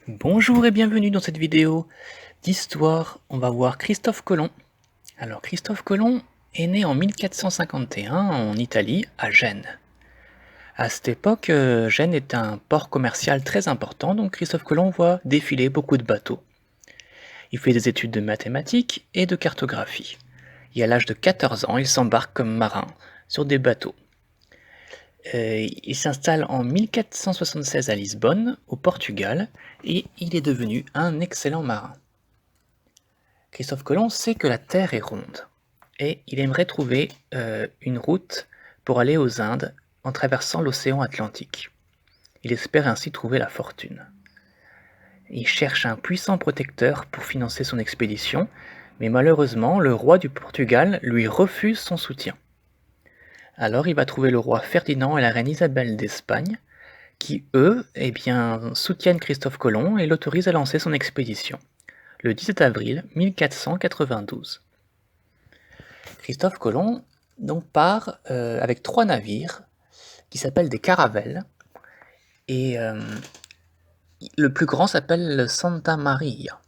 Bonjour et bienvenue dans cette vidéo d'histoire. On va voir Christophe Colomb. Alors Christophe Colomb est né en 1451 en Italie, à Gênes. À cette époque, Gênes est un port commercial très important, donc Christophe Colomb voit défiler beaucoup de bateaux. Il fait des études de mathématiques et de cartographie. Et à l'âge de 14 ans, il s'embarque comme marin sur des bateaux. Il s'installe en 1476 à Lisbonne, au Portugal, et il est devenu un excellent marin. Christophe Colomb sait que la Terre est ronde, et il aimerait trouver une route pour aller aux Indes en traversant l'océan Atlantique. Il espère ainsi trouver la fortune. Il cherche un puissant protecteur pour financer son expédition, mais malheureusement, le roi du Portugal lui refuse son soutien. Alors il va trouver le roi Ferdinand et la reine Isabelle d'Espagne, qui, eux, soutiennent Christophe Colomb et l'autorisent à lancer son expédition, le 17 avril 1492. Christophe Colomb donc part avec 3 navires qui s'appellent des caravelles, et le plus grand s'appelle le Santa Maria.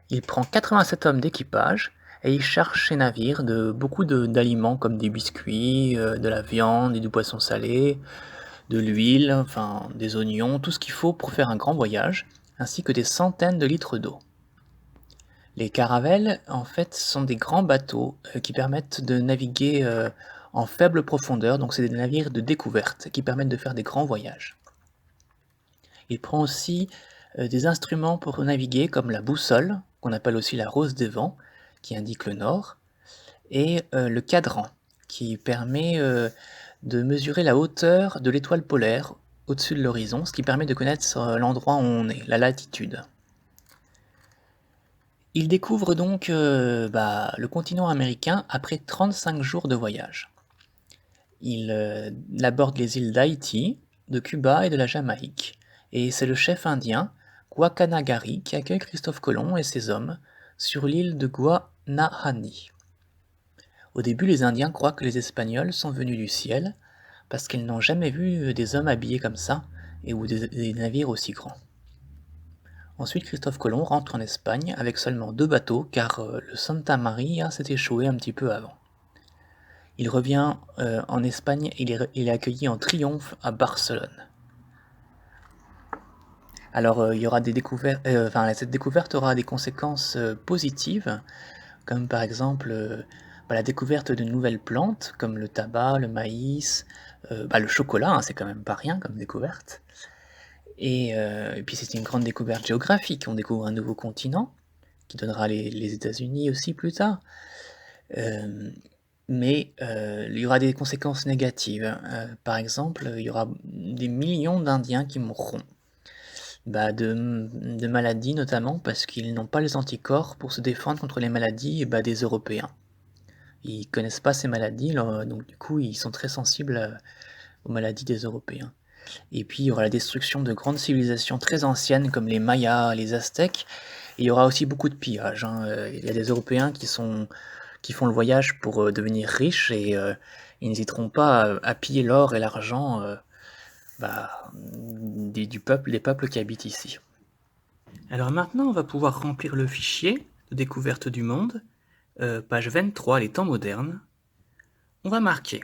Il prend 87 hommes d'équipage et il charge ses navires de beaucoup d'aliments comme des biscuits, de la viande et du poisson salé, de l'huile, enfin des oignons, tout ce qu'il faut pour faire un grand voyage, ainsi que des centaines de litres d'eau. Les caravelles, en fait, sont des grands bateaux qui permettent de naviguer en faible profondeur, donc c'est des navires de découverte qui permettent de faire des grands voyages. Il prend aussi des instruments pour naviguer comme la boussole, qu'on appelle aussi la rose des vents, qui indique le nord, et le cadran, qui permet de mesurer la hauteur de l'étoile polaire au-dessus de l'horizon, ce qui permet de connaître l'endroit où on est, la latitude. Il découvre donc le continent américain après 35 jours de voyage. Il aborde les îles d'Haïti, de Cuba et de la Jamaïque, et c'est le chef indien Guacanagari qui accueille Christophe Colomb et ses hommes sur l'île de Guanahani. Au début, les Indiens croient que les Espagnols sont venus du ciel, parce qu'ils n'ont jamais vu des hommes habillés comme ça, ou des navires aussi grands. Ensuite, Christophe Colomb rentre en Espagne avec seulement 2 bateaux, car le Santa Maria s'est échoué un petit peu avant. Il revient en Espagne et il est accueilli en triomphe à Barcelone. Alors, il y aura des découvertes, cette découverte aura des conséquences positives, comme par exemple la découverte de nouvelles plantes, comme le tabac, le maïs, le chocolat, hein, c'est quand même pas rien comme découverte. Et puis c'est une grande découverte géographique, on découvre un nouveau continent, qui donnera les États-Unis aussi plus tard. Mais il y aura des conséquences négatives. Par exemple, il y aura des millions d'Indiens qui mourront. De maladies notamment, parce qu'ils n'ont pas les anticorps pour se défendre contre les maladies des Européens. Ils connaissent pas ces maladies, donc du coup ils sont très sensibles aux maladies des Européens. Et puis il y aura la destruction de grandes civilisations très anciennes comme les Mayas, les Aztèques, et il y aura aussi beaucoup de pillages, hein. Il y a des Européens qui font le voyage pour devenir riches, et ils n'hésiteront pas à piller l'or et l'argent des peuples qui habitent ici. Alors maintenant, on va pouvoir remplir le fichier de découverte du monde, page 23, les temps modernes. On va marquer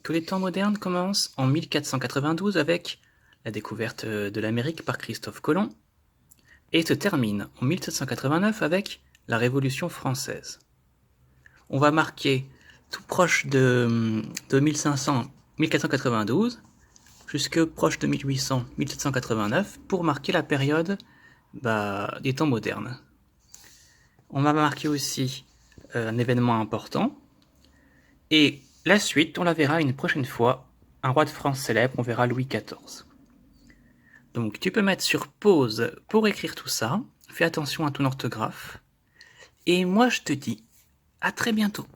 que les temps modernes commencent en 1492 avec la découverte de l'Amérique par Christophe Colomb, et se terminent en 1789 avec la Révolution française. On va marquer tout proche de 1500, 1492, jusque proche de 1800, 1789, pour marquer la période des temps modernes. On va marquer aussi un événement important, et la suite, on la verra une prochaine fois, un roi de France célèbre, on verra Louis XIV. Donc tu peux mettre sur pause pour écrire tout ça, fais attention à ton orthographe, et moi je te dis à très bientôt.